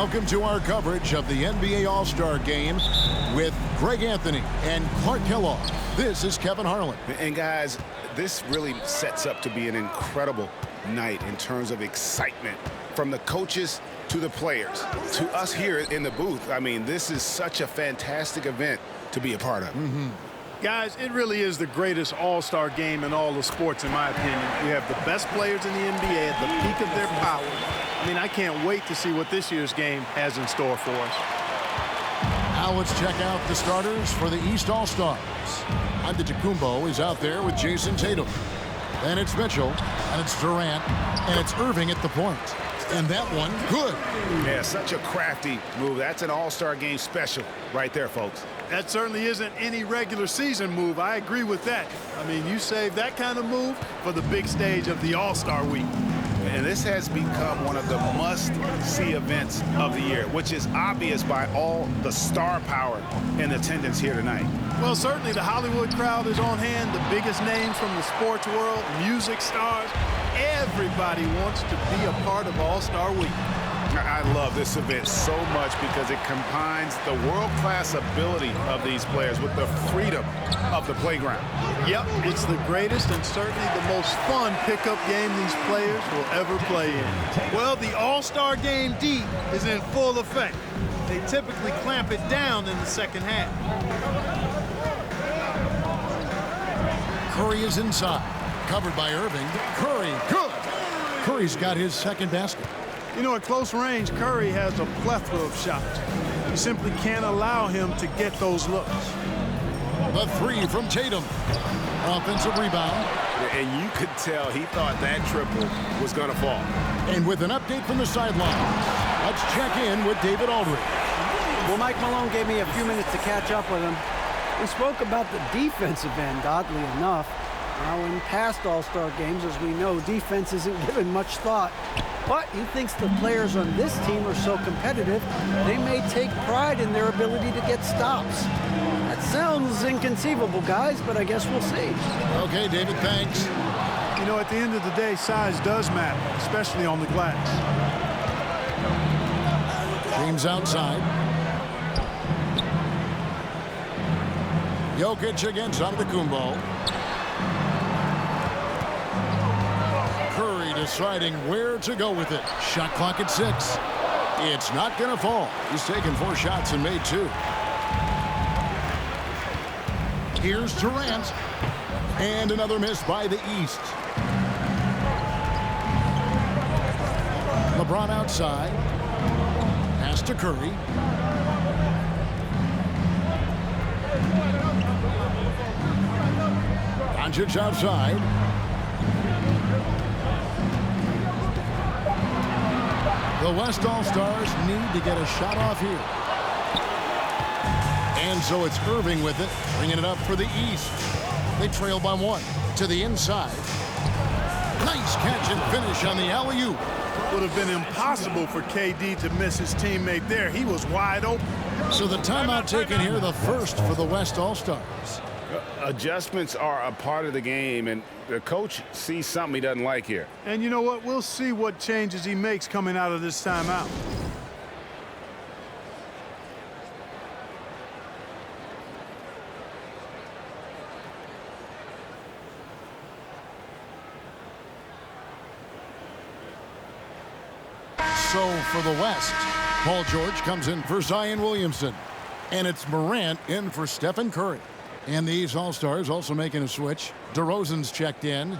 Welcome to our coverage of the NBA All-Star Game with Greg Anthony and Clark Kellogg. This is Kevin Harlan. And guys, this really sets up to be an incredible night in terms of excitement from the coaches to the players to us here in the booth. I mean, this is such a fantastic event to be a part of. Guys, it really is the greatest all-star game in all the sports, in my opinion. We have the best players in the NBA at the peak of their power. I mean, I can't wait to see what this year's game has in store for us. Now let's check out the starters for the East All-Stars. Antetokounmpo is out there with Jason Tatum. Then it's Mitchell, and it's Durant, and it's Irving at the point. And that one, good. Yeah, such a crafty move. That's an all-star game special right there, folks. That certainly isn't any regular season move. I agree with that. I mean, you save that kind of move for the big stage of the All-Star Week. And this has become one of the must-see events of the year, which is obvious by all the star power in attendance here tonight. Well, certainly the Hollywood crowd is on hand, the biggest names from the sports world, music stars. Everybody wants to be a part of All-Star Week. I love this event so much because it combines the world-class ability of these players with the freedom of the playground. Yep, it's the greatest and certainly the most fun pickup game these players will ever play in. Well, the All-Star Game D is in full effect. They typically clamp it down in the second half. Curry is inside, covered by Irving. Curry, good. Curry's got his second basket. You know, at close range, Curry has a plethora of shots. You simply can't allow him to get those looks. The three from Tatum. Offensive rebound. And you could tell he thought that triple was going to fall. And with an update from the sideline, let's check in with David Aldridge. Well, Mike Malone gave me a few minutes to catch up with him. We spoke about the defensive end, oddly enough. Now, in past All-Star games, as we know, defense isn't given much thought. But he thinks the players on this team are so competitive, they may take pride in their ability to get stops. That sounds inconceivable, guys, but I guess we'll see. Okay, David, thanks. You know, at the end of the day, size does matter, especially on the glass. James outside. Jokic against Antetokounmpo. Curry deciding where to go with it. Shot clock at 6. It's not going to fall. He's taken 4 shots and made 2. Here's Durant. And another miss by the East. LeBron outside. Pass to Curry. Doncic outside. The West All-Stars need to get a shot off here. And so it's Irving with it, bringing it up for the East. They trail by 1 to the inside. Nice catch and finish on the alley-oop. Would have been impossible for KD to miss his teammate there. He was wide open. So the timeout taken here, the first for the West All-Stars. Adjustments are a part of the game, and the coach sees something he doesn't like here. And you know what? We'll see what changes he makes coming out of this timeout. So for the West, Paul George comes in for Zion Williamson. And it's Morant in for Stephen Curry. And these All-Stars also making a switch. DeRozan's checked in.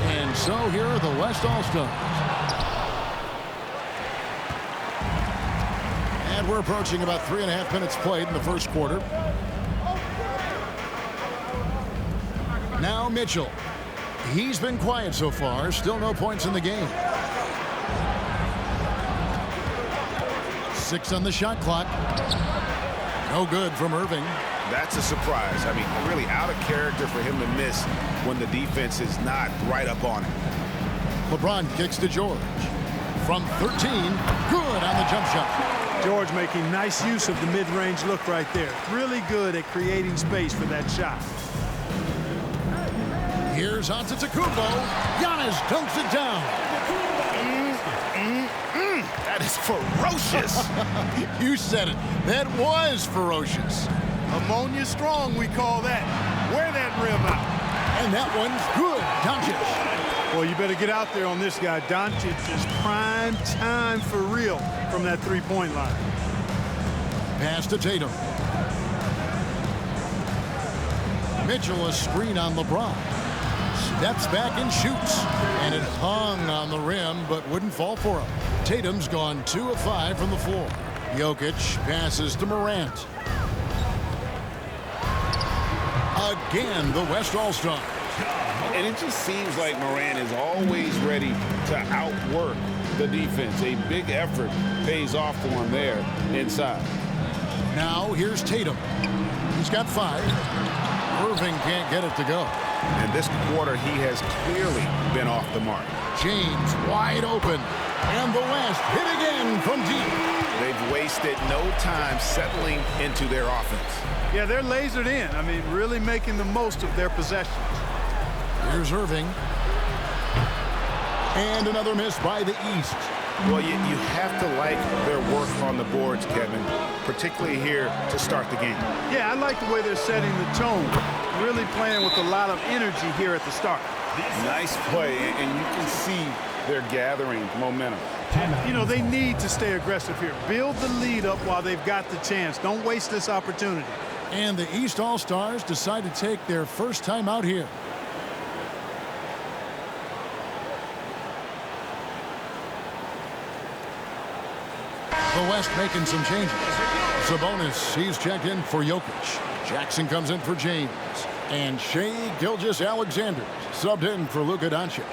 And so here are the West All-Stars. And we're approaching about 3.5 minutes played in the first quarter. Now Mitchell. He's been quiet so far. Still no points in the game. 6 on the shot clock. No good from Irving. That's a surprise. I mean, really out of character for him to miss when the defense is not right up on him. LeBron kicks to George. from 13. Good on the jump shot. George making nice use of the mid-range look right there. Really good at creating space for that shot. Here's Antetokounmpo. Giannis dunks it down. That is ferocious. You said it. That was ferocious. Ammonia strong, we call that. Wear that rim out. And that one's good. Doncic. Well, you better get out there on this guy. Doncic is prime time for real from that three-point line. Pass to Tatum. Mitchell a screen on LeBron. Steps back and shoots. And it hung on the rim, but wouldn't fall for him. Tatum's gone 2 of 5 from the floor. Jokic passes to Morant. Again, the West All-Star. And it just seems like Morant is always ready to outwork the defense. A big effort pays off for him there inside. Now here's Tatum. He's got 5. Irving can't get it to go. And this quarter, he has clearly been off the mark. James wide open. And the West hit again from deep. They've wasted no time settling into their offense. Yeah, they're lasered in. I mean, really making the most of their possessions. Here's Irving. And another miss by the East. Well, you have to like their work on the boards, Kevin, particularly here to start the game. Yeah, I like the way they're setting the tone. Really playing with a lot of energy here at the start. Nice play, and you can see they're gathering momentum. You know, they need to stay aggressive here. Build the lead up while they've got the chance. Don't waste this opportunity. And the East All-Stars decide to take their first time out here. The West making some changes. Sabonis, he's checked in for Jokic. Jackson comes in for James. And Shai Gilgeous-Alexander subbed in for Luka Doncic.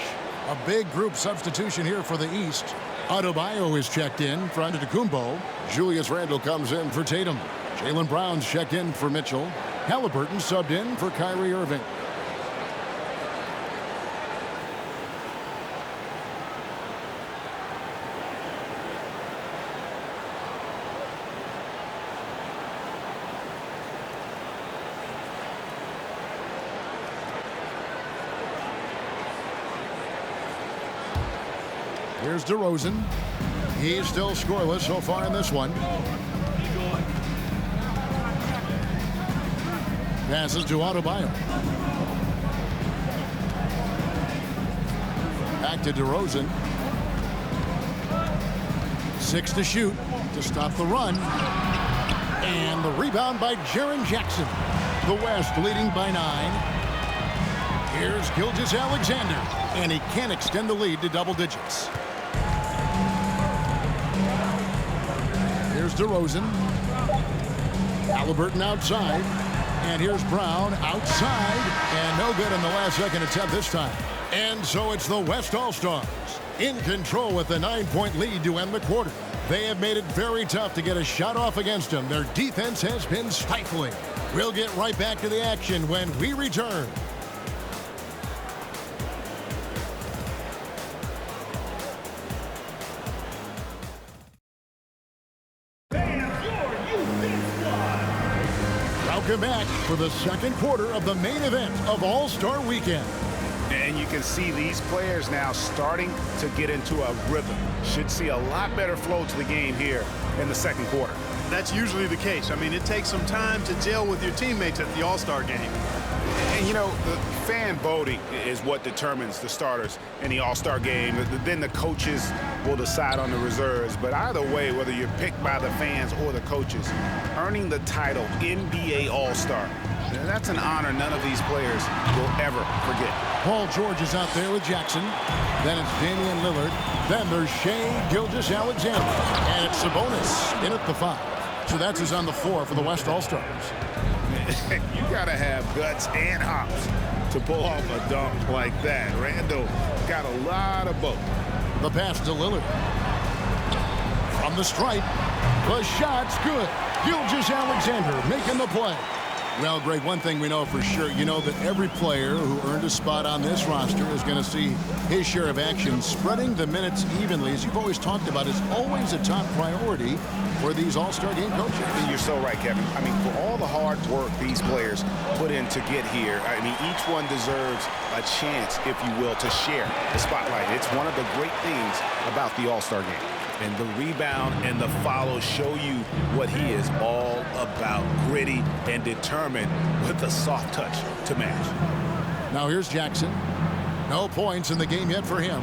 A big group substitution here for the East. Adebayo is checked in for Antetokounmpo. Julius Randle comes in for Tatum. Jaylen Brown's checked in for Mitchell. Halliburton subbed in for Kyrie Irving. Here's DeRozan. He's still scoreless so far in this one. Passes to Adebayo. Back to DeRozan. 6 to shoot to stop the run. And the rebound by Jaren Jackson. The West leading by 9. Here's Gilgeous-Alexander. And he can't extend the lead to double digits. Here's DeRozan. Halliburton outside. And here's Brown outside. And no good in the last second attempt this time. And so it's the West All-Stars in control with the 9-point lead to end the quarter. They have made it very tough to get a shot off against them. Their defense has been stifling. We'll get right back to the action when we return. Welcome back for the second quarter of the main event of All-Star Weekend. And you can see these players now starting to get into a rhythm. Should see a lot better flow to the game here in the second quarter. That's usually the case. I mean, it takes some time to gel with your teammates at the All-Star game. And, you know, the fan voting is what determines the starters in the All-Star game. Then the coaches will decide on the reserves. But either way, whether you're picked by the fans or the coaches, earning the title NBA All-Star, that's an honor none of these players will ever forget. Paul George is out there with Jackson. Then it's Damian Lillard. Then there's Shai Gilgeous-Alexander. And it's Sabonis in at the 5. So that's who's on the floor for the West All-Stars. You got to have guts and hops to pull off a dunk like that. Randle got a lot of both. The pass to Lillard. From the stripe. The shot's good. Gilgeous-Alexander making the play. Well, Greg, one thing we know for sure, you know that every player who earned a spot on this roster is going to see his share of action. Spreading the minutes evenly, as you've always talked about, is always a top priority for these All-Star game coaches. And you're so right, Kevin. I mean, for all the hard work these players put in to get here, I mean, each one deserves a chance, if you will, to share the spotlight. It's one of the great things about the All-Star game. And the rebound and the follow show you what he is all about. Gritty and determined with a soft touch to match. Now here's Jackson. No points in the game yet for him.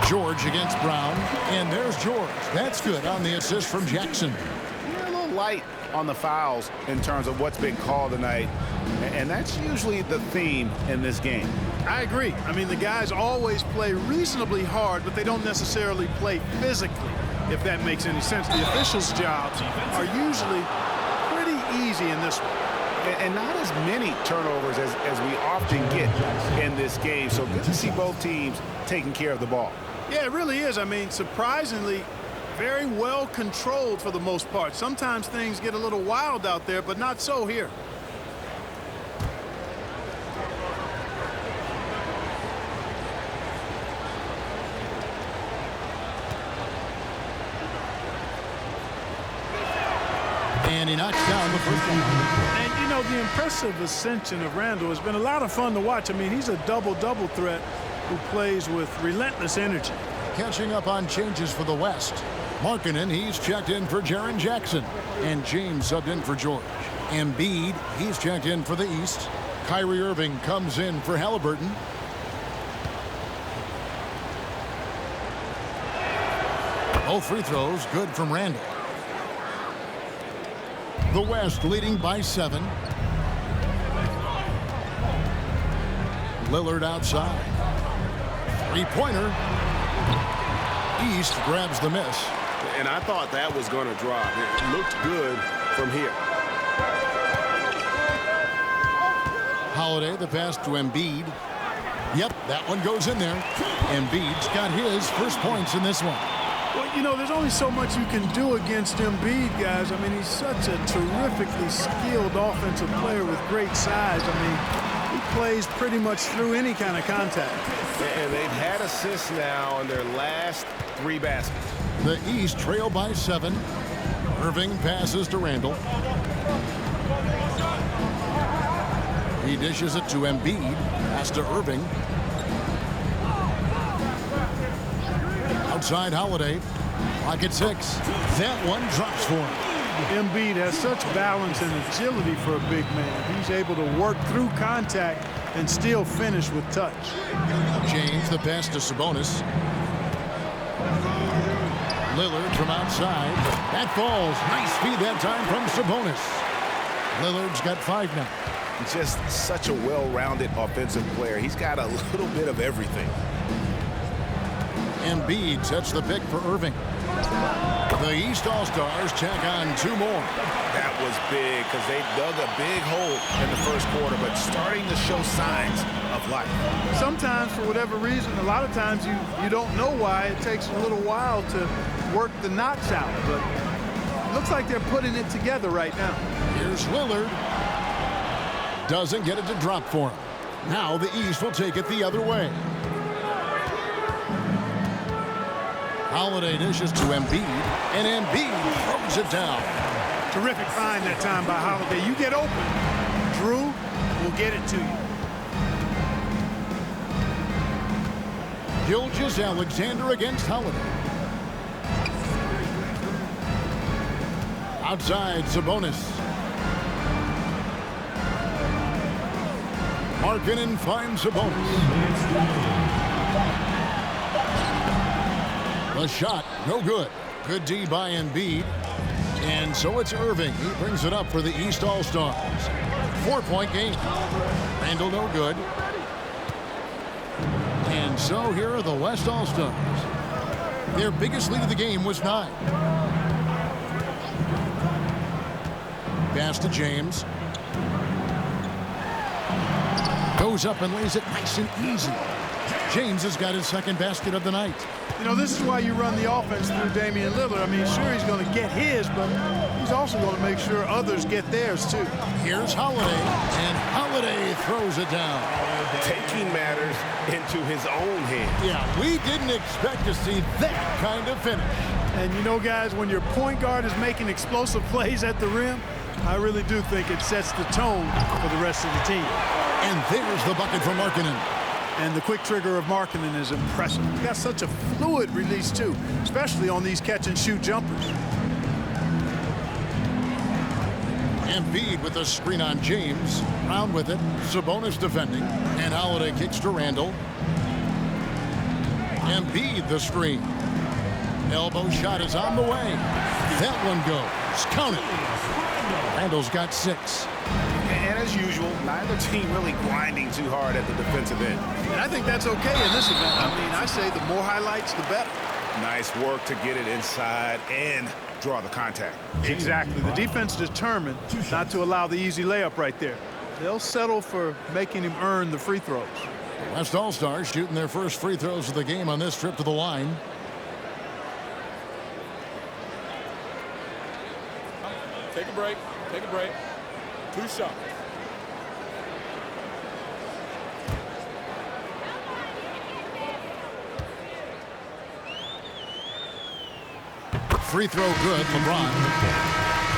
George against Brown. And there's George. That's good on the assist from Jackson. A little light on the fouls in terms of what's been called tonight. And that's usually the theme in this game. I agree. I mean, the guys always play reasonably hard, but they don't necessarily play physically, if that makes any sense. The officials' jobs are usually pretty easy in this one. And not as many turnovers as we often get in this game. So good to see both teams taking care of the ball. Yeah, it really is. I mean, surprisingly, very well controlled for the most part. Sometimes things get a little wild out there, but not so here. And he knocks down the first one. And, you know, the impressive ascension of Randall has been a lot of fun to watch. I mean, he's a double-double threat who plays with relentless energy. Catching up on changes for the West. Markkanen, he's checked in for Jaren Jackson. And James subbed in for George. Embiid, he's checked in for the East. Kyrie Irving comes in for Halliburton. Both free throws good from Randall. The West leading by 7. Lillard outside. Three-pointer. East grabs the miss. And I thought that was going to drop. It looked good from here. Holiday, the pass to Embiid. Yep, that one goes in there. Embiid's got his first points in this one. Well, you know, there's only so much you can do against Embiid, guys. I mean, he's such a terrifically skilled offensive player with great size. I mean, he plays pretty much through any kind of contact. And they've had assists now on their last 3 baskets. The East trail by 7. Irving passes to Randall. He dishes it to Embiid. Pass to Irving. Outside Holiday. Clock at 6. That one drops for him. Embiid has such balance and agility for a big man. He's able to work through contact and still finish with touch. James, the pass to Sabonis. Lillard from outside. That falls. Nice feed that time from Sabonis. Lillard's got 5 now. Just such a well-rounded offensive player. He's got a little bit of everything. Embiid sets the pick for Irving. The East All-Stars tack on 2 more. That was big because they dug a big hole in the first quarter, but starting to show signs of life. Sometimes, for whatever reason, a lot of times you don't know why. It takes a little while to work the knots out, but it looks like they're putting it together right now. Here's Lillard. Doesn't get it to drop for him. Now the East will take it the other way. Holiday dishes to Embiid, and Embiid throws it down. Terrific find that time by Holiday. You get open, Drew will get it to you. Gilgeous-Alexander against Holiday. Outside, Sabonis. Markkanen finds Sabonis. The shot, no good. Good D by Embiid. And so it's Irving. He brings it up for the East All-Stars. 4-point game. Randall, no good. And so here are the West All-Stars. Their biggest lead of the game was 9. Pass to James. Goes up and lays it nice and easy. James has got his second basket of the night. You know, this is why you run the offense through Damian Lillard. I mean, sure, he's going to get his, but he's also going to make sure others get theirs, too. Here's Holiday, and Holiday throws it down. Taking matters into his own hands. Yeah, we didn't expect to see that kind of finish. And you know, guys, when your point guard is making explosive plays at the rim, I really do think it sets the tone for the rest of the team. And there's the bucket from Markkanen. And the quick trigger of Markkanen is impressive. He got such a fluid release, too, especially on these catch-and-shoot jumpers. Embiid with a screen on James. Brown with it. Sabonis defending. And Holiday kicks to Randall. Embiid the screen. Elbow shot is on the way. That one goes. Count it. Randall's got 6. And as usual, neither team really grinding too hard at the defensive end. And I think that's okay in this event. I mean, I say the more highlights, the better. Nice work to get it inside and draw the contact. Exactly. The defense determined not to allow the easy layup right there. They'll settle for making him earn the free throws. West All-Stars shooting their first free throws of the game on this trip to the line. Take a break. Take a break. 2 shots. Free throw good, LeBron.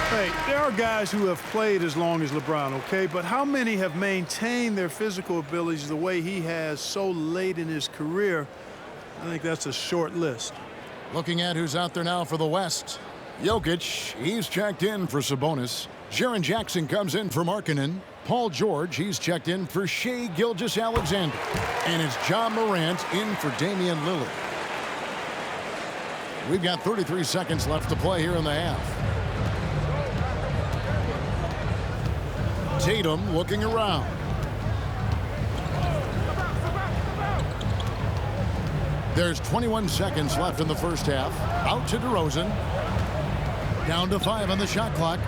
Hey, there are guys who have played as long as LeBron, okay? But how many have maintained their physical abilities the way he has so late in his career? I think that's a short list. Looking at who's out there now for the West. Jokic, he's checked in for Sabonis. Jaren Jackson comes in for Markkanen. Paul George, he's checked in for Shai Gilgeous-Alexander. And it's John Morant in for Damian Lillard. We've got 33 seconds left to play here in the half. Tatum looking around. There's 21 seconds left in the first half. Out to DeRozan. Down to 5 on the shot clock.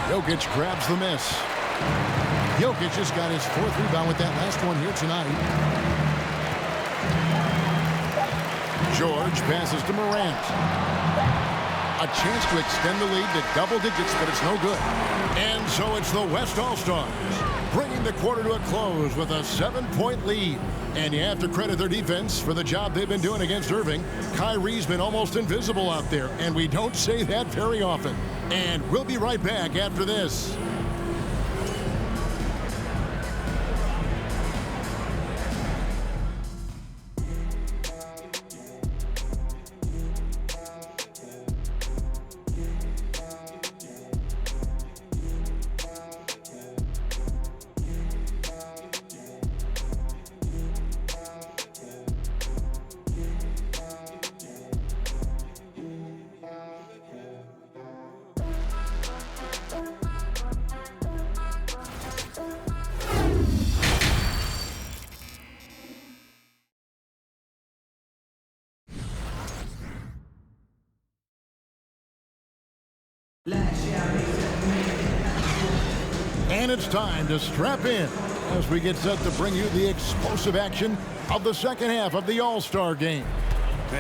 Jokic grabs the miss. Jokic has got his 4th rebound with that last one here tonight. George passes to Morant. A chance to extend the lead to double digits, but it's no good. And so it's the West All-Stars bringing the quarter to a close with a 7-point lead. And you have to credit their defense for the job they've been doing against Irving. Kyrie's been almost invisible out there, and we don't say that very often. And we'll be right back after this. And it's time to strap in as we get set to bring you the explosive action of the second half of the All-Star game.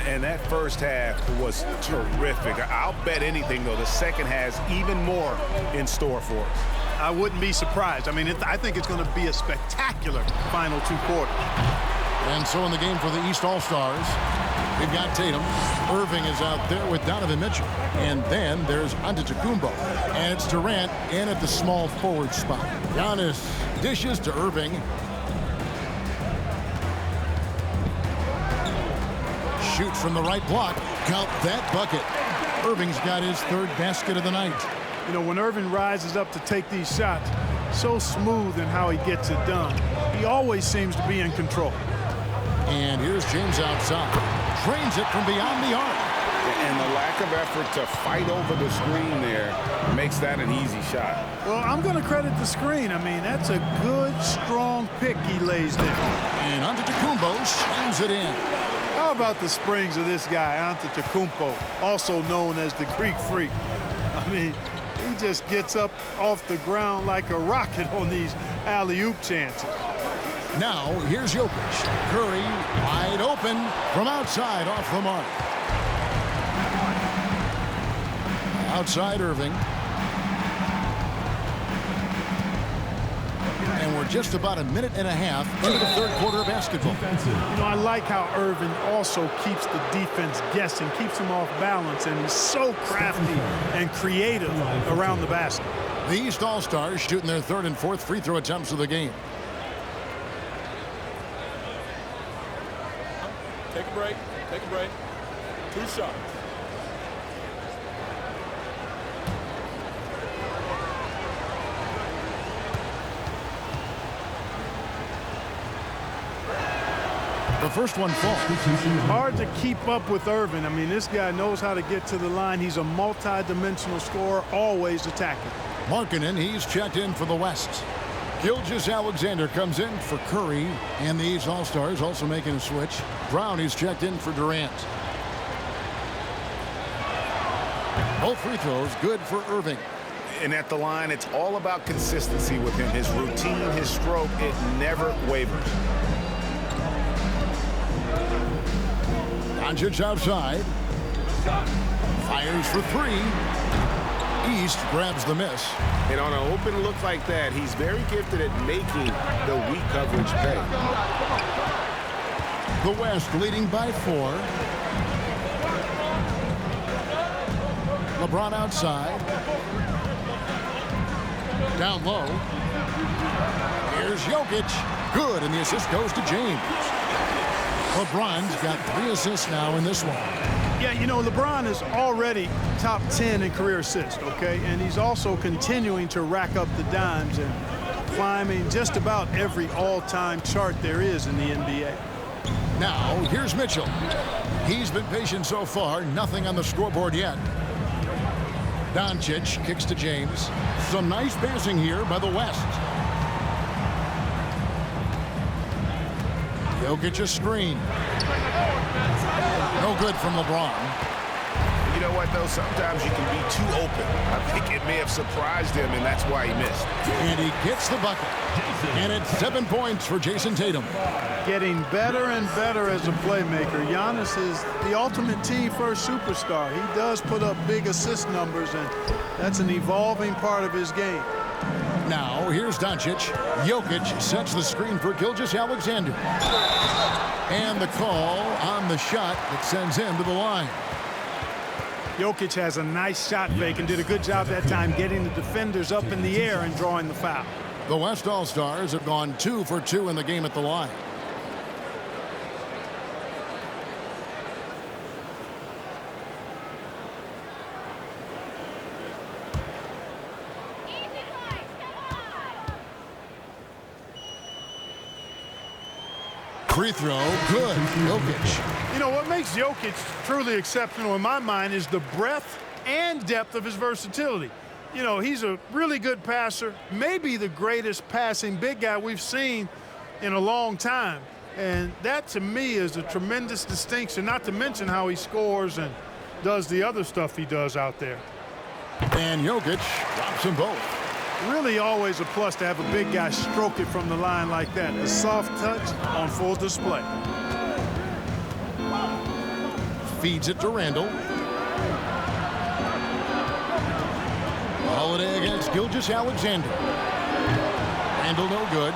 And that first half was terrific. I'll bet anything, though, the second has even more in store for us. I wouldn't be surprised. I mean, I think it's going to be a spectacular final 2 quarters. And so in the game for the East All-Stars, we've got Tatum. Irving is out there with Donovan Mitchell. And then there's Antetokounmpo. And it's Durant in at the small forward spot. Giannis dishes to Irving. Shoots from the right block. Count that bucket. Irving's got his 3rd basket of the night. You know, when Irving rises up to take these shots, so smooth in how he gets it done. He always seems to be in control. And here's James outside. Drains it from beyond the arc. And the lack of effort to fight over the screen there makes that an easy shot. Well, I'm going to credit the screen. I mean, that's a good, strong pick he lays there. And Antetokounmpo slams it in. How about the springs of this guy, Antetokounmpo, also known as the Greek Freak? I mean, he just gets up off the ground like a rocket on these alley-oop chances. Now, here's Jokic. Curry wide open from outside off the mark. Outside Irving. And we're just about a minute and a half into the third quarter of basketball. You know, I like how Irving also keeps the defense guessing, keeps them off balance, and he's so crafty and creative around the basket. The East All-Stars shooting their third and fourth free throw attempts of the game. Take a break. Take a break. 2 shots. The first one falls. Hard to keep up with Irving. I mean, this guy knows how to get to the line. He's a multi-dimensional scorer, always attacking. Markkanen, he's checked in for the West. Gilgeous-Alexander comes in for Curry, and the East All-Stars also making a switch. Brown, he's checked in for Durant. Both free throws good for Irving. And at the line, it's all about consistency with him. His routine, his stroke, it never wavers. Doncic outside. Fires for 3. East grabs the miss. And on an open look like that, he's very gifted at making the weak coverage pay. The West leading by 4. LeBron outside. Down low. Here's Jokic. Good, and the assist goes to James. LeBron's got 3 assists now in this one. Yeah, you know, LeBron is already top 10 in career assists, okay? And he's also continuing to rack up the dimes and climbing just about every all-time chart there is in the NBA. Now, here's Mitchell. He's been patient so far. Nothing on the scoreboard yet. Doncic kicks to James. Some nice passing here by the West. Jokic a screen. No good from LeBron. You know what, though? Sometimes you can be too open. I think it may have surprised him, and that's why he missed. And he gets the bucket. And it's 7 points for Jason Tatum. Getting better and better as a playmaker. Giannis is the ultimate team-first superstar. He does put up big assist numbers, and that's an evolving part of his game. Now, here's Doncic. Jokic sets the screen for Gilgeous-Alexander. And the call on the shot that sends him to the line. Jokic has a nice shot fake and did a good job that time getting the defenders up in the air and drawing the foul. The West All-Stars have gone 2 for 2 in the game at the line. Free throw, good. Jokic. You know, what makes Jokic truly exceptional in my mind is the breadth and depth of his versatility. You know, he's a really good passer, maybe the greatest passing big guy we've seen in a long time. And that, to me, is a tremendous distinction, not to mention how he scores and does the other stuff he does out there. And Jokic drops them both. Really always a plus to have a big guy stroke it from the line like that. The soft touch on full display. Feeds it to Randall. Holiday against Gilgeous-Alexander. Randall no good.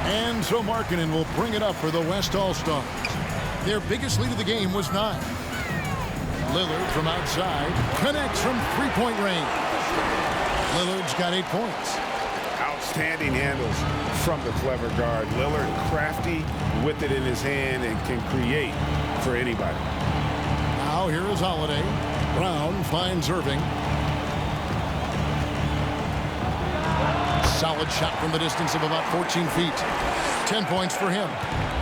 And so Markkanen will bring it up for the West All-Stars. Their biggest lead of the game was 9. Lillard from outside connects from three-point range. Lillard's got 8 points. Outstanding handles from the clever guard. Lillard crafty with it in his hand and can create for anybody. Now here is Holiday. Brown finds Irving. Solid shot from the distance of about 14 feet. 10 points for him.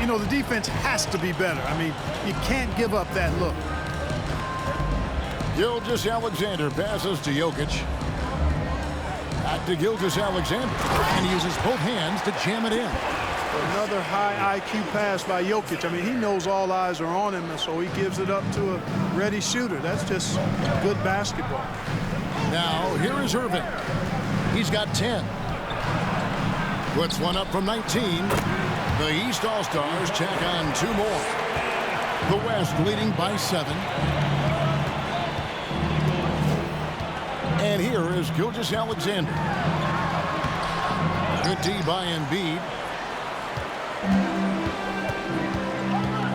You know, the defense has to be better. I mean, you can't give up that look. Gilgeous-Alexander passes to Jokic. Back to Gilgeous-Alexander. And he uses both hands to jam it in. Another high IQ pass by Jokic. I mean, he knows all eyes are on him, and so he gives it up to a ready shooter. That's just good basketball. Now, here is Irving. He's got 10. Puts one up from 19. The East All-Stars check on 2 more. The West leading by 7. And here is Gilgeous-Alexander. Good D by Embiid.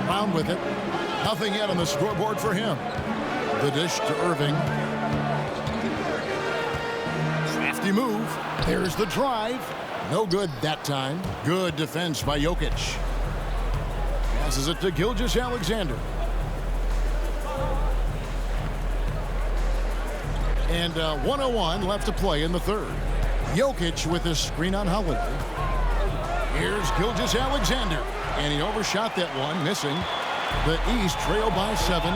Brown with it. Nothing yet on the scoreboard for him. The dish to Irving. Crafty move. There's the drive. No good that time. Good defense by Jokic. Passes it to Gilgeous-Alexander. And 1:01 left to play in the third. Jokic with a screen on Holiday. Here's Gilgeous-Alexander. And he overshot that one, missing. The East trail by 7.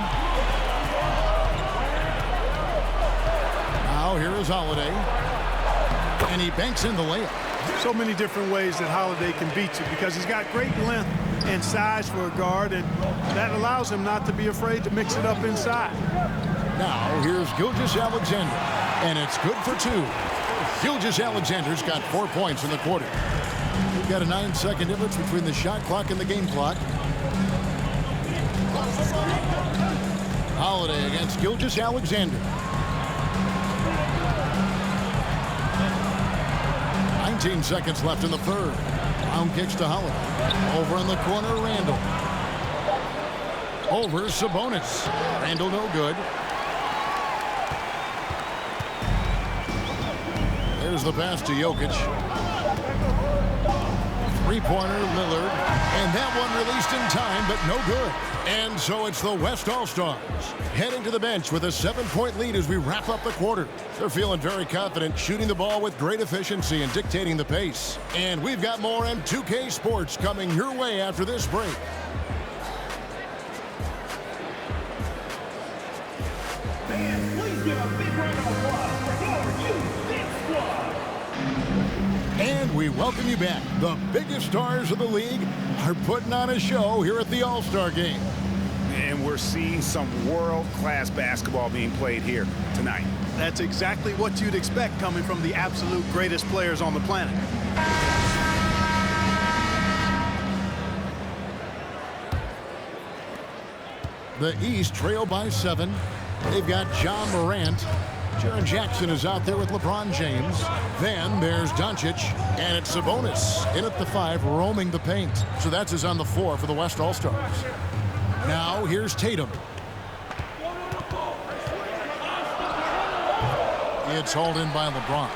Now here is Holiday. And he banks in the layup. So many different ways that Holiday can beat you because he's got great length and size for a guard, and that allows him not to be afraid to mix it up inside. Now here's Gilgeous-Alexander, and it's good for 2. Gilgeous-Alexander's got 4 points in the quarter. We've got a 9-second difference between the shot clock and the game clock. Holiday against Gilgeous-Alexander. 19 seconds left in the third. Brown kicks to Holiday. Over in the corner, Randall. Over Sabonis. Randall no good. There's the pass to Jokic. Three-pointer, Lillard. And that one released in time, but no good. And so it's the West All-Stars heading to the bench with a 7-point lead as we wrap up the quarter. They're feeling very confident, shooting the ball with great efficiency and dictating the pace. And we've got more M2K Sports coming your way after this break. Fans, please give a big round of applause for your U6 squad. And we welcome you back. The biggest stars of the league are putting on a show here at the All-Star Game. And we're seeing some world-class basketball being played here tonight. That's exactly what you'd expect coming from the absolute greatest players on the planet. The East trail by 7. They've got John Morant. Jaren Jackson is out there with LeBron James. Then there's Doncic, and it's Sabonis in at the 5, roaming the paint. So that's his on the floor for the West All-Stars. Now here's Tatum. It's hauled in by LeBron.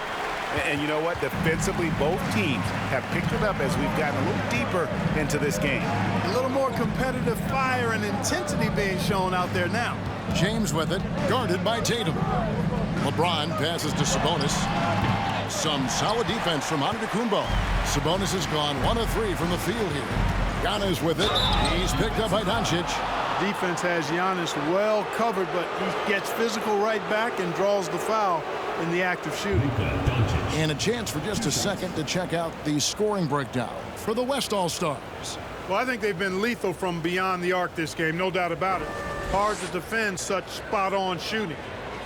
And you know what? Defensively, both teams have picked it up as we've gotten a little deeper into this game. A little more competitive fire and intensity being shown out there now. James with it, guarded by Tatum. LeBron passes to Sabonis. Some solid defense from Antetokounmpo. Sabonis has gone 1 of 3 from the field here. Gianna's with it. He's picked up by Doncic. Defense has Giannis well covered, but he gets physical right back and draws the foul in the act of shooting. And a chance for just a second to check out the scoring breakdown for the West All-Stars. Well, I think they've been lethal from beyond the arc this game, no doubt about it. Hard to defend such spot-on shooting.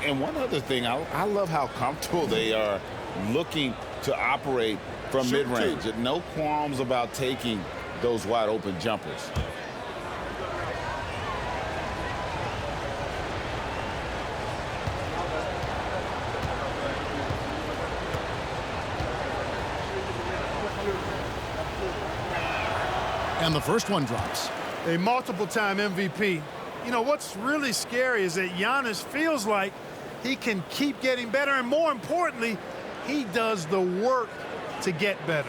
And one other thing, I love how comfortable they are looking to operate from mid-range. No qualms about taking those wide-open jumpers. And the first one drops. A multiple-time MVP. You know, what's really scary is that Giannis feels like he can keep getting better, and more importantly, he does the work to get better.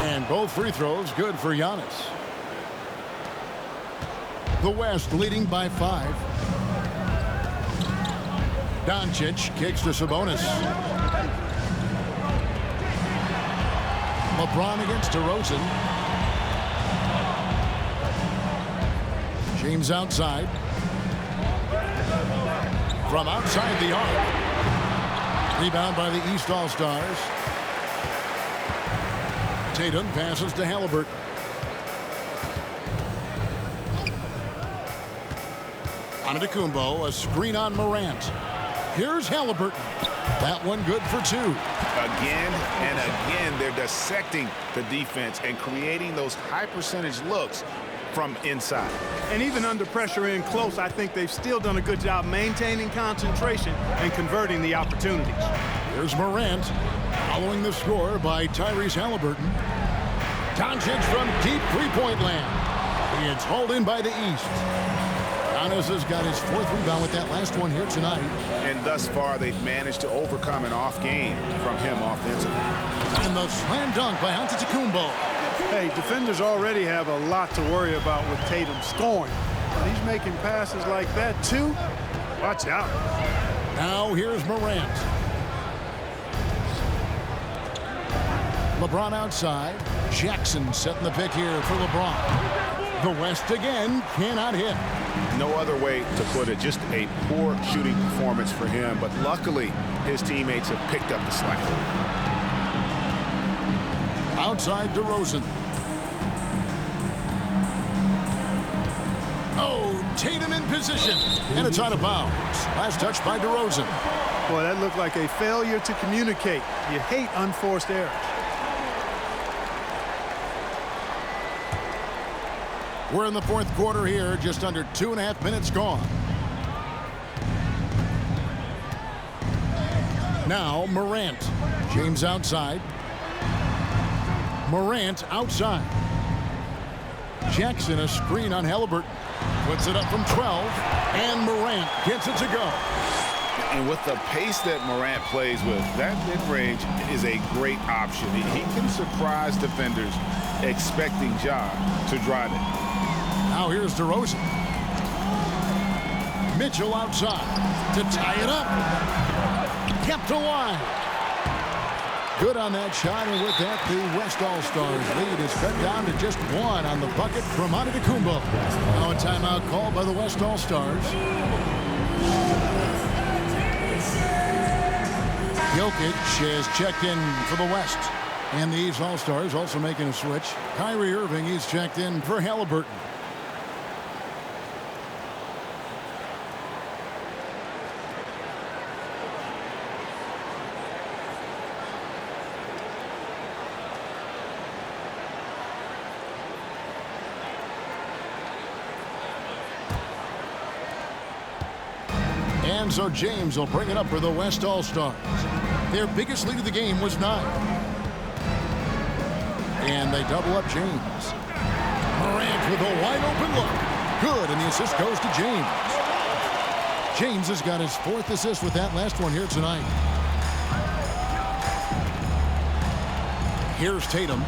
And both free throws good for Giannis. The West leading by 5. Doncic kicks to Sabonis. LeBron against DeRozan. James outside. from outside the arc. Rebound by the East All-Stars. Tatum passes to Halliburton. Antetokounmpo, a screen on Morant. Here's Halliburton. That one good for two. Again and again, they're dissecting the defense and creating those high percentage looks from inside. And even under pressure in close, I think they've still done a good job maintaining concentration and converting the opportunities. Here's Morant, following the score by Tyrese Halliburton. Doncic from deep three-point land. It's hauled in by the East. Giannis has got his fourth rebound with that last one here tonight. And thus far, they've managed to overcome an off game from him offensively. And the slam dunk by Antetokounmpo. Hey, defenders already have a lot to worry about with Tatum scoring. But he's making passes like that, too. Watch out. Now here's Morant. LeBron outside. Jackson setting the pick here for LeBron. The West again cannot hit. No other way to put it, just a poor shooting performance for him, but luckily his teammates have picked up the slack. Outside DeRozan. Oh, Tatum in position, and it's out of bounds. Last touch by DeRozan. Boy, that looked like a failure to communicate. You hate unforced errors. We're in the fourth quarter here, just under 2.5 minutes gone. Now Morant. James outside. Morant outside. Jackson a screen on Halliburton. Puts it up from 12. And Morant gets it to go. And with the pace that Morant plays with, that mid-range is a great option. He can surprise defenders expecting Ja to drive it. Now here's DeRozan. Mitchell outside to tie it up. Kept alive. Good on that shot, and with that, the West All-Stars lead is cut down to just one on the bucket from Antetokounmpo. Now a timeout called by the West All-Stars. Jokic has checked in for the West. And the East All-Stars also making a switch. Kyrie Irving, he's checked in for Halliburton. And so James will bring it up for the West All-Stars. Their biggest lead of the game was 9. And they double up James. Morant with a wide open look. Good, and the assist goes to James. James has got his 4th assist with that last one here tonight. Here's Tatum.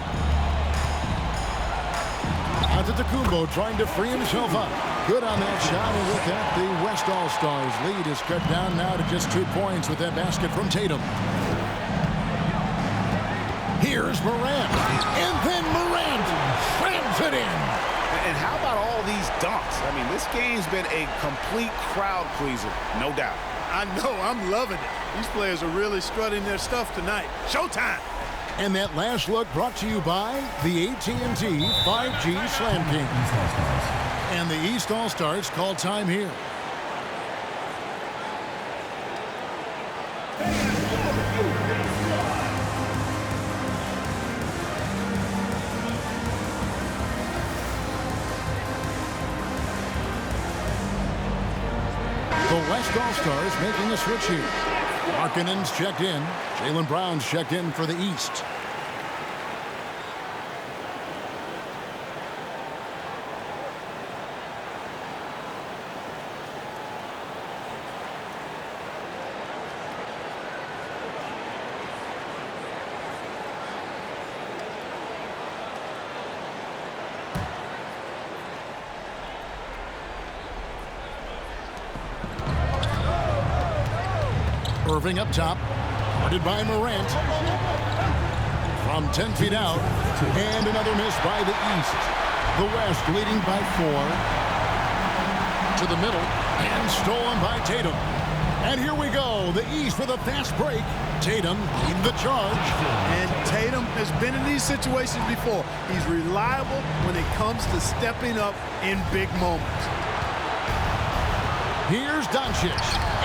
Antetokounmpo trying to free himself up. Good on that shot, and with that, the West All-Stars lead is cut down now to just 2 points with that basket from Tatum. Here's Morant, and then Morant slams it in. And how about all these dunks? I mean, this game's been a complete crowd pleaser, no doubt. I know, I'm loving it. These players are really strutting their stuff tonight. Showtime! And that last look brought to you by the AT&T 5G Slam King. And the East All-Stars call time here. The West All-Stars making a switch here. Markkanen's checked in. Jaylen Brown's checked in for the East. Irving up top, guarded by Morant. From 10 feet out, and another miss by the East. The West leading by 4. To the middle, and stolen by Tatum. And here we go. The East with a fast break. Tatum leading the charge. And Tatum has been in these situations before. He's reliable when it comes to stepping up in big moments. Here's Doncic.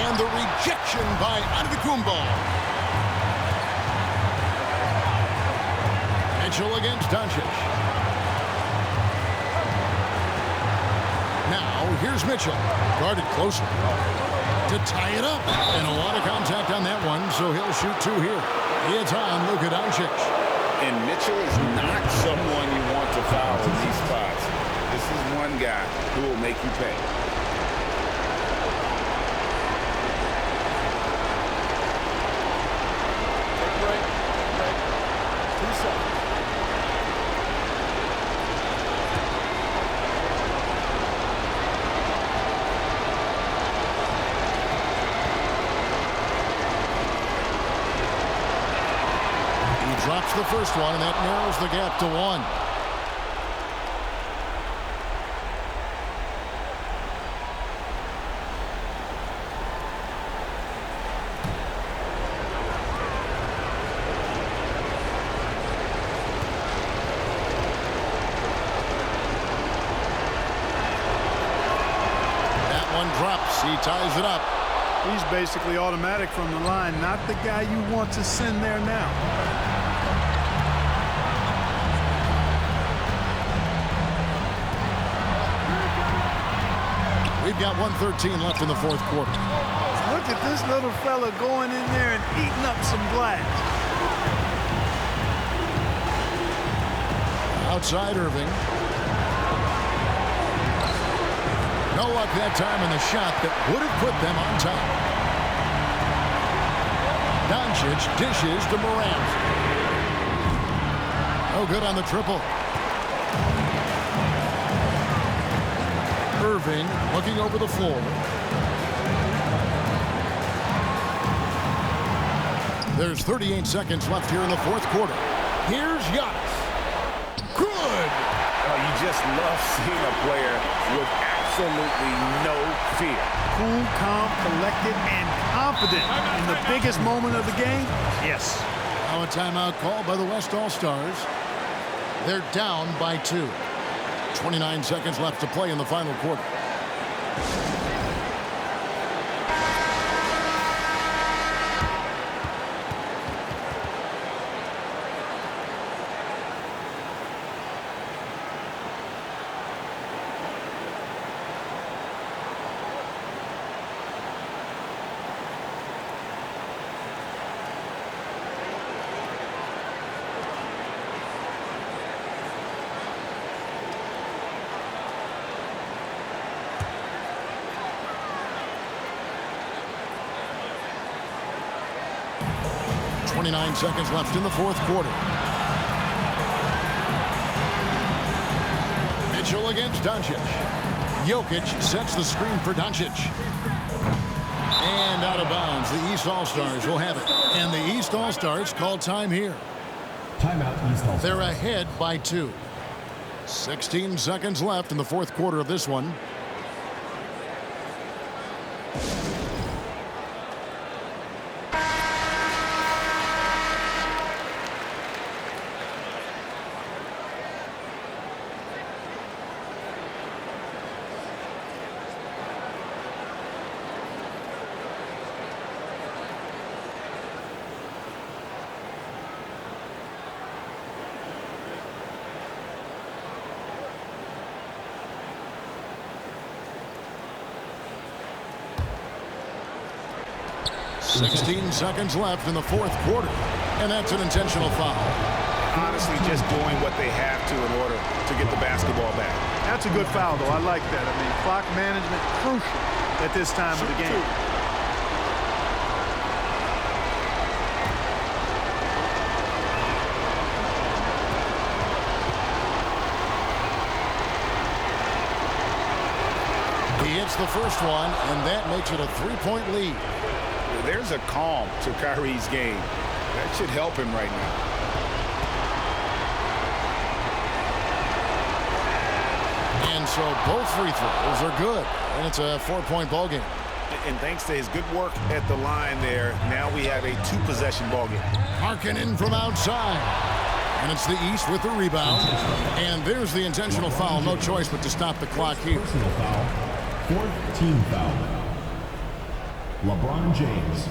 And the rejection by Antetokounmpo. Mitchell against Doncic. Now, here's Mitchell. Guarded closely. To tie it up. And a lot of contact on that one, so he'll shoot two here. It's on Luka Doncic. And Mitchell is not someone you want to foul in these spots. This is one guy who will make you pay. Break. 2 seconds. Drops the first one, and that narrows the gap to 1. That one drops. He ties it up. He's basically automatic from the line, not the guy you want to send there now. We've got 1:13 left in the fourth quarter. Look at this little fella going in there and eating up some glass. Outside Irving. No luck that time in the shot that would have put them on top. Doncic dishes to Morant. No good on the triple. Irving looking over the floor. There's 38 seconds left here in the fourth quarter. Here's Gianna. Good. You just love seeing a player with absolutely no fear. Cool, calm, collected, and confident in the biggest moment of the game. Yes. Now a timeout call by the West All-Stars. They're down by 2. 29 seconds left to play in the final quarter. .29 seconds left in the fourth quarter. Mitchell against Doncic. Jokic sets the screen for Doncic. And out of bounds. The East All-Stars will have it. And the East All-Stars call time here. Timeout, East All-Stars. They're ahead by 2. 16 seconds left in the fourth quarter of this one. .16 seconds left in the fourth quarter. And that's an intentional foul. Honestly, just doing what they have to in order to get the basketball back. That's a good foul, though. I like that. I mean, clock management crucial at this time of the game. He hits the first one, and that makes it a 3-point lead. There's a calm to Kyrie's game. That should help him right now. And so both free throws are good, and it's a 4-point ball game. And thanks to his good work at the line there, now we have a 2-possession ball game. Harkinen from outside. And it's the East with the rebound. And there's the intentional foul. No choice but to stop the clock here. Personal foul. 4th team foul. LeBron James.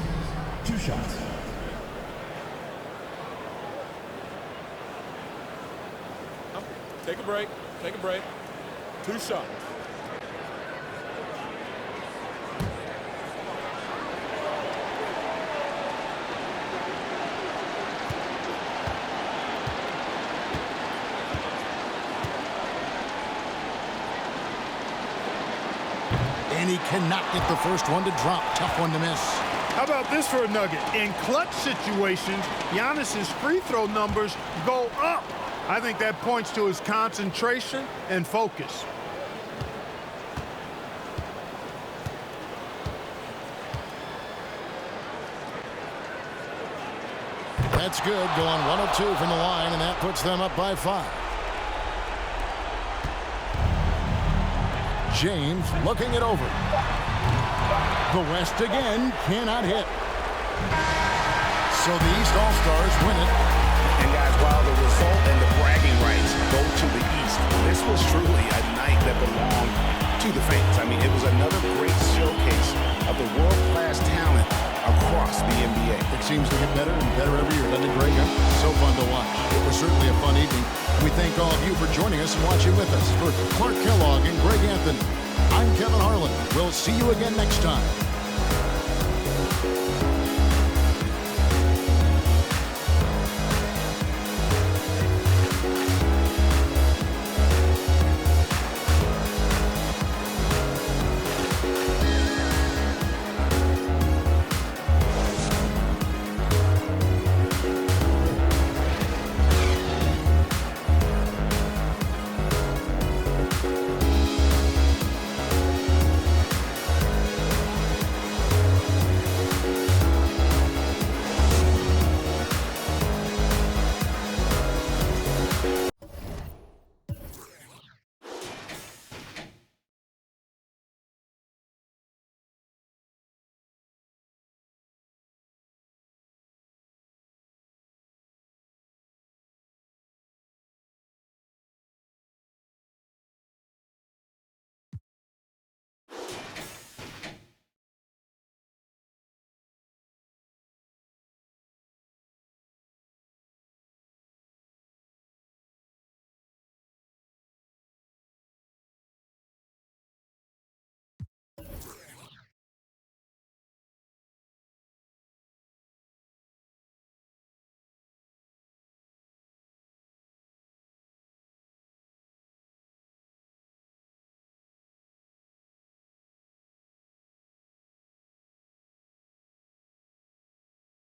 2 shots. Take a break. Take a break. 2 shots. And he cannot get the first one to drop. Tough one to miss. How about this for a nugget? In clutch situations, Giannis's free throw numbers go up. I think that points to his concentration and focus. That's good. Going 1 of 2 from the line, and that puts them up by 5. James looking it over. The West again cannot hit. So the East All-Stars win it. And guys, while the result and the bragging rights go to the East, this was truly a night that belonged to the fans. I mean, it was another great showcase of the world-class talent across the NBA. It seems to get better and better every year, doesn't it, Greg? So fun to watch. It was certainly a fun evening. We thank all of you for joining us and watching with us. For Clark Kellogg and Greg Anthony, I'm Kevin Harlan. We'll see you again next time.